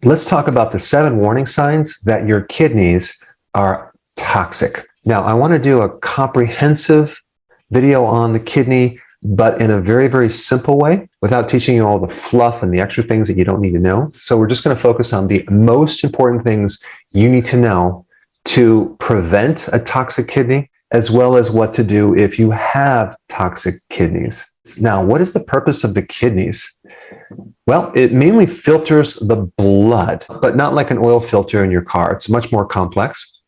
Let's talk about the 7 warning signs that your kidneys are toxic. Now, I want to do a comprehensive video on the kidney, but in a very, very simple way without teaching you all the fluff and the extra things that you don't need to know. So we're just going to focus on the most important things you need to know to prevent a toxic kidney, as well as what to do if you have toxic kidneys. Now, what is the purpose of the kidneys? Well, it mainly filters the blood, but not like an oil filter in your car. It's much more complex.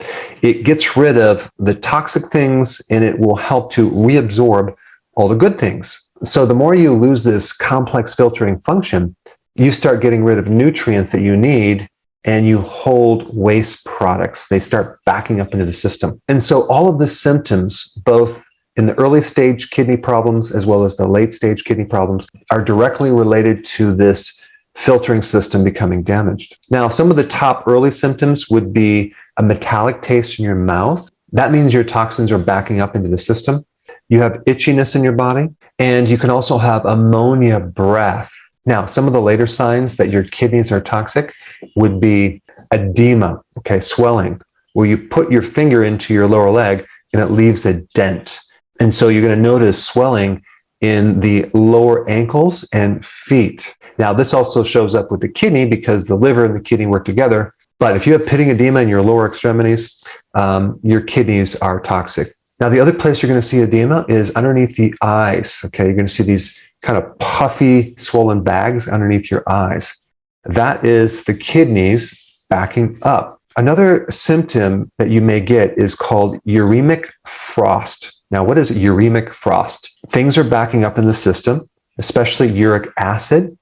It gets rid of the toxic things and it will help to reabsorb all the good things. So the more you lose this complex filtering function, you start getting rid of nutrients that you need and you hold waste products. They start backing up into the system. And so all of the symptoms, both in the early stage kidney problems as well as the late stage kidney problems, are directly related to this filtering system becoming damaged. Now, some of the top early symptoms would be a metallic taste in your mouth. That means your toxins are backing up into the system. You have itchiness in your body, and you can also have ammonia breath. Now, some of the later signs that your kidneys are toxic would be edema, swelling, where you put your finger into your lower leg and it leaves a dent. And so you're going to notice swelling in the lower ankles and feet. Now, this also shows up with the kidney because the liver and the kidney work together. But if you have pitting edema in your lower extremities, your kidneys are toxic. Now, the other place you're going to see edema is underneath the eyes. You're going to see these kind of puffy, swollen bags underneath your eyes. That is the kidneys backing up. Another symptom that you may get is called uremic frost. Now, what is uremic frost? Things are backing up in the system, especially uric acid,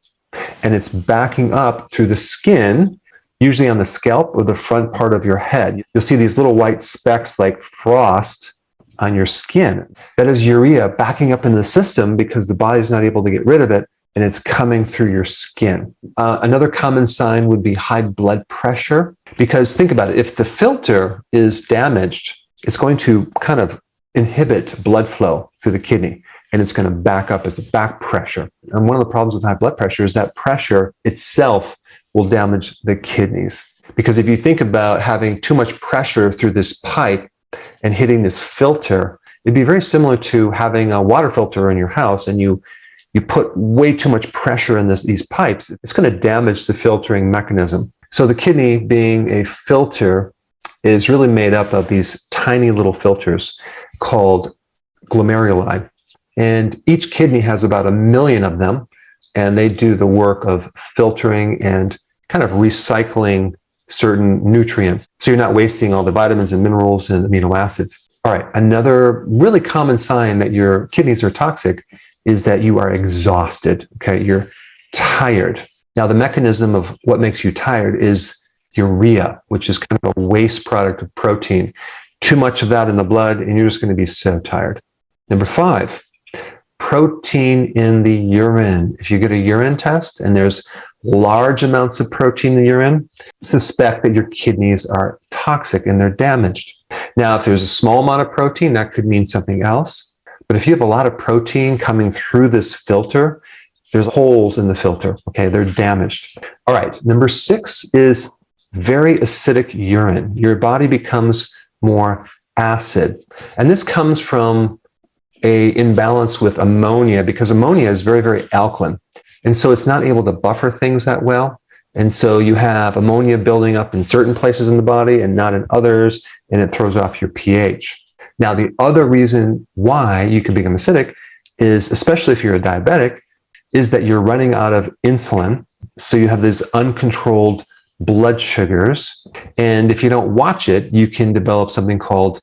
and it's backing up through the skin, usually on the scalp or the front part of your head. You'll see these little white specks like frost on your skin. That is urea backing up into the system because the body's not able to get rid of it, and it's coming through your skin. Another common sign would be high blood pressure, because think about it, if the filter is damaged, it's going to kind of inhibit blood flow through the kidney, and it's going to back up as a back pressure. And one of the problems with high blood pressure is that pressure itself will damage the kidneys. Because if you think about having too much pressure through this pipe and hitting this filter, it'd be very similar to having a water filter in your house and you put way too much pressure in these pipes. It's going to damage the filtering mechanism. So the kidney, being a filter, is really made up of these tiny little filters called glomeruli. And each kidney has about 1 million of them, and they do the work of filtering and kind of recycling certain nutrients. So you're not wasting all the vitamins and minerals and amino acids. All right, another really common sign that your kidneys are toxic is that you are exhausted, You're tired. Now, the mechanism of what makes you tired is urea, which is kind of a waste product of protein. Too much of that in the blood, and you're just going to be so tired. Number 5, protein in the urine. If you get a urine test and there's large amounts of protein in the urine, suspect that your kidneys are toxic and they're damaged. Now, if there's a small amount of protein, that could mean something else. But if you have a lot of protein coming through this filter, there's holes in the filter, They're damaged. All right, number 6 is very acidic urine. Your body becomes more acid. And this comes from an imbalance with ammonia, because ammonia is very, very alkaline. And so it's not able to buffer things that well. And so you have ammonia building up in certain places in the body and not in others, and it throws off your pH. Now, the other reason why you can become acidic is, especially if you're a diabetic, is that you're running out of insulin. So you have these uncontrolled blood sugars. And if you don't watch it, you can develop something called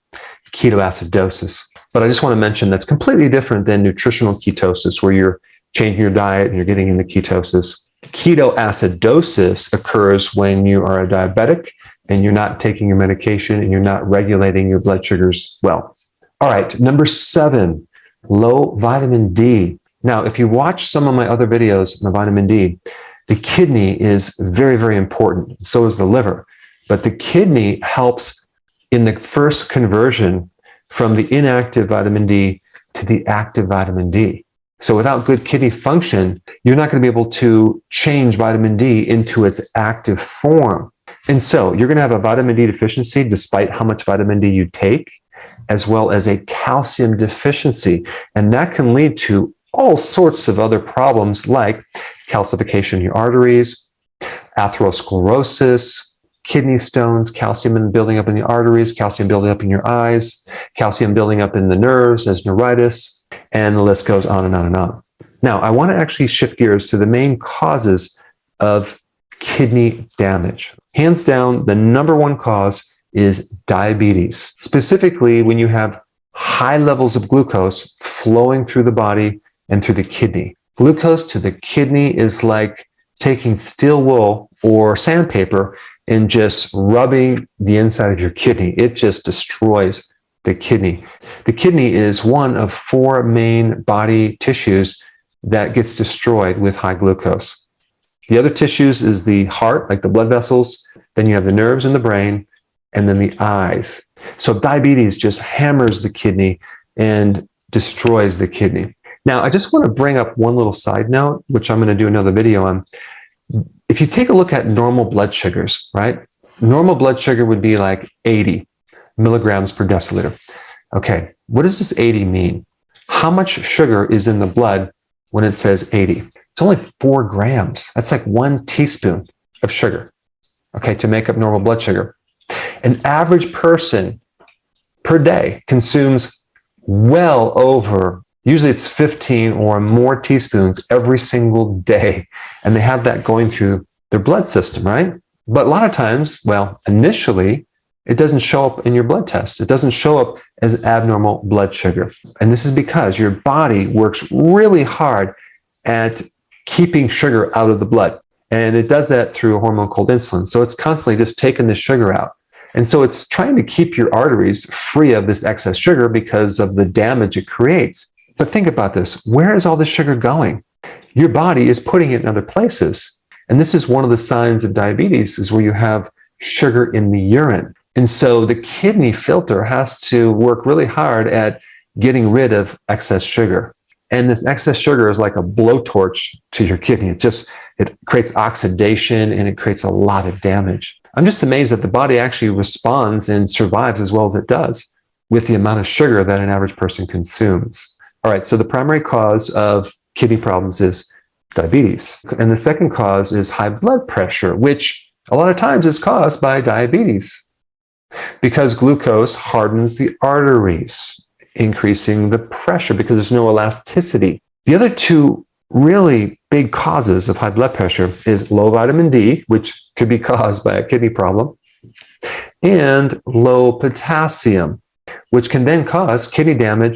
ketoacidosis. But I just want to mention that's completely different than nutritional ketosis, where you're changing your diet and you're getting into ketosis. Ketoacidosis occurs when you are a diabetic and you're not taking your medication and you're not regulating your blood sugars well. All right, number 7, low vitamin D. Now, if you watch some of my other videos on vitamin D, the kidney is very, very important. So is the liver. But the kidney helps in the first conversion from the inactive vitamin D to the active vitamin D. So without good kidney function, you're not going to be able to change vitamin D into its active form. And so you're going to have a vitamin D deficiency despite how much vitamin D you take, as well as a calcium deficiency. And that can lead to all sorts of other problems like calcification in your arteries, atherosclerosis, kidney stones, calcium building up in the arteries, calcium building up in your eyes, calcium building up in the nerves as neuritis, and the list goes on and on and on. Now, I want to actually shift gears to the main causes of kidney damage. Hands down, the number one cause is diabetes. Specifically, when you have high levels of glucose flowing through the body and through the kidney. Glucose to the kidney is like taking steel wool or sandpaper and just rubbing the inside of your kidney. It just destroys the kidney. The kidney is one of 4 main body tissues that gets destroyed with high glucose. The other tissues is the heart, like the blood vessels, then you have the nerves in the brain, and then the eyes. So diabetes just hammers the kidney and destroys the kidney. Now, I just want to bring up one little side note, which I'm going to do another video on. If you take a look at normal blood sugars, right? Normal blood sugar would be like 80 milligrams per deciliter. Okay, what does this 80 mean? How much sugar is in the blood when it says 80? It's only 4 grams. That's like 1 teaspoon of sugar, okay, to make up normal blood sugar. An average person per day consumes well over, usually it's 15 or more teaspoons every single day. And they have that going through their blood system, right? But a lot of times, well, initially, it doesn't show up in your blood test. It doesn't show up as abnormal blood sugar. And this is because your body works really hard at keeping sugar out of the blood. And it does that through a hormone called insulin. So it's constantly just taking the sugar out. And so it's trying to keep your arteries free of this excess sugar because of the damage it creates. But think about this. Where is all this sugar going? Your body is putting it in other places. And this is one of the signs of diabetes, is where you have sugar in the urine. And so the kidney filter has to work really hard at getting rid of excess sugar. And this excess sugar is like a blowtorch to your kidney. It creates oxidation and it creates a lot of damage. I'm just amazed that the body actually responds and survives as well as it does with the amount of sugar that an average person consumes. All right, so the primary cause of kidney problems is diabetes. And the second cause is high blood pressure, which a lot of times is caused by diabetes because glucose hardens the arteries, increasing the pressure because there's no elasticity. The other 2 really big causes of high blood pressure is low vitamin D, which could be caused by a kidney problem, and low potassium, which can then cause kidney damage.